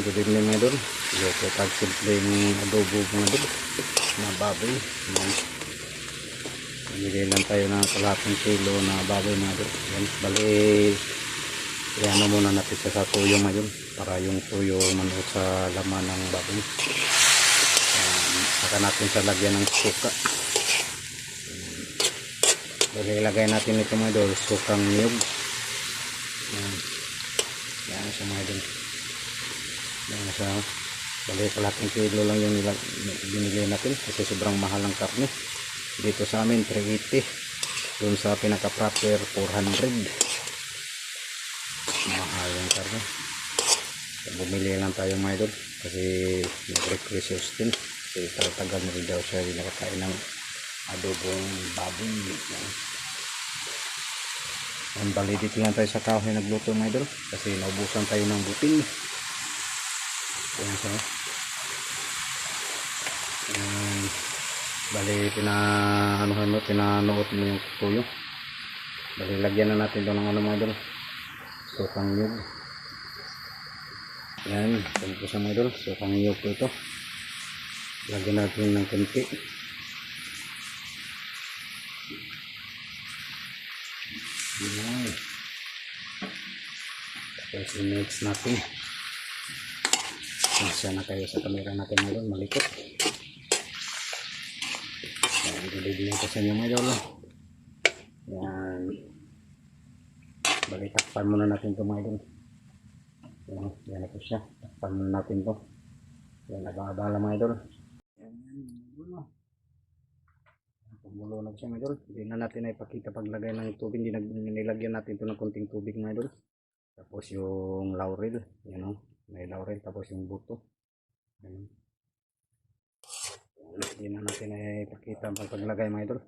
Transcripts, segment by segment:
good evening mga idol. Ito tag simpleng adobo mga idol na baboy. Bigay lang tayo ng kalahating kilo na baboy mga idol. Yan, bali iano muna natin sa tuyo mga idol para yung tuyo manuot sa laman ng baboy. Saka natin sa lagyan ng suka. Bali ilagay natin ito mga idol, sukang niyog. Yan siya mga idol. Yan siya. Bali kalahating kilo lang yung binili natin kasi sobrang mahal ang karne. Dito sa amin 380, doon sa pinaka proper 400. Mahal yung karne. Bumili lang tayo mga idol kasi nag-request si Austin kasi tagal na rin daw siya nakakain ng adobong baboy. Yan, bali dito lang tayo sa kahoy nagluto mga idol kasi naubusan tayo ng butil. Yan siya. Bali pinanood mo yung tuyo. Bali lagyan na natin doon ng ano mga idol, sukang niyog. Yan, ito siya mga idol, sukang niyog po ito. Lagyan natin ng konti. Yan, tapos i-mix natin. Masya na kayo sa camera natin mga idol, malikot. Yan, bibigyan ko sa inyo mga idol. Yan, bali takpan muna natin ito mga idol. Yan na po siya, takpan muna natin ito. Yan, abang-abala mga idol. Yan, pumulo na siya mga idol. Hindi na natin na ipakita paglagay ng tubig, nilagyan natin ito ng konting tubig mga idol. Tapos yung laurel, yan o, may laurel, tapos yung buto. Yan. Hindi na natin na ipakita ang paglagay mga idol.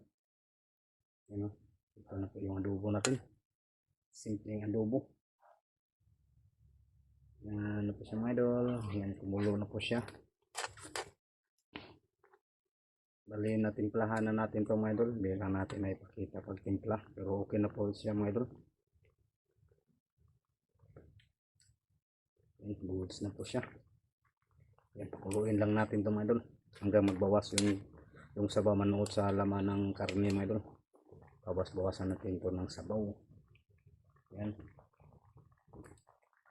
Yan o, ito na po yung adobo natin. Simpleng adobo. Yan na po siya mga idol. Yan, kumulo na po siya. Bali na timplahan na natin ito mga idol. Hindi lang natin na ipakita pag timpla. Pero okay na po siya mga idol. Yan, goods na po siya. Yan, pakuluin lang natin ito mga idol hanggang magbawas yung sabaw manuot sa laman ng karne mga idol. Bawas-bawasan natin ito ng sabaw. Yan,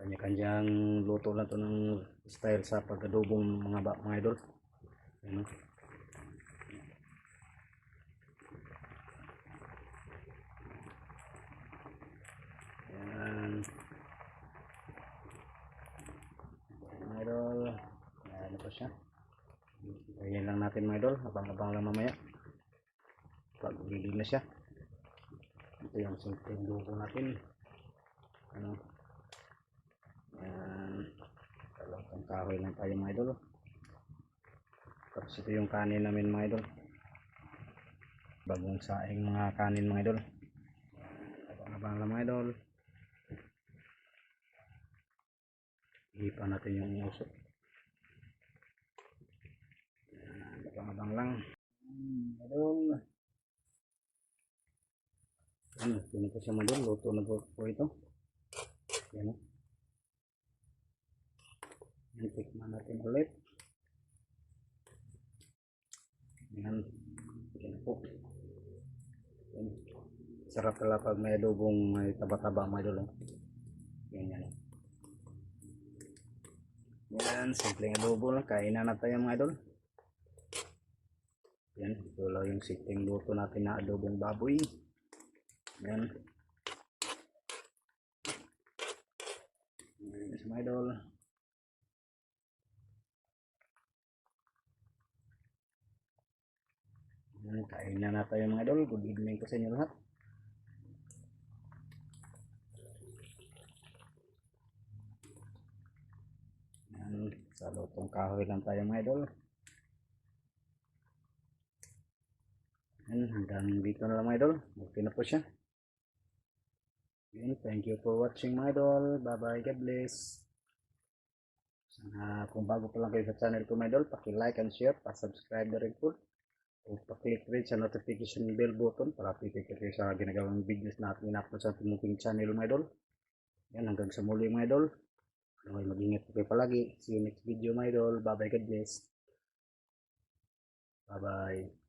kanya-kanyang luto lang ito ng style sa pag-adobong mga idol. Yan, yan mga idol. Yan na po siya. Ayan lang natin mga idol, abang-abang lang mamaya pag ready na siya. Ito yung simpleng luto natin. Ano, yan, dalawang kahoy lang tayo mga idol. Tapos ito yung kanin namin mga idol, bagong saing mga kanin mga idol. Abang-abang lang mga idol. Ipa natin yung usok. Abang-abang lang idol. Ano, yun po siya mga idol, luto na po ito. Yan o. Tikman natin ulit. Yan, yan po. Yan. Sarap pala pag may adobong may taba-taba mga idol. Yan yan. Yan, simpleng adobo lang. Kainan na tayo mga idol. Yan, ito lang yung simpleng luto natin na adobong baboy. Yan. Yan mga idol. Yan, kainan na tayo mga idol. Good evening po sa inyo lahat. Yan, sa lutong kahoy lang tayo mga idol. Yan, hanggang dito na lang mga idol. Okay na po siya. Yan, thank you for watching mga idol. Bye bye, God bless. Kung bago pa lang kayo sa channel ko mga idol, paki-like and share, pa-subscribe na rin po. O pa-click rin sa notification bell button para update kayo sa ginagawang videos na ating in-upload sa ating munting channel mga idol. Yan, hanggang sa muli mga idol. Okay, mag-ingat po kayo palagi. See you next video, my idol. Bye bye, God bless. Bye bye.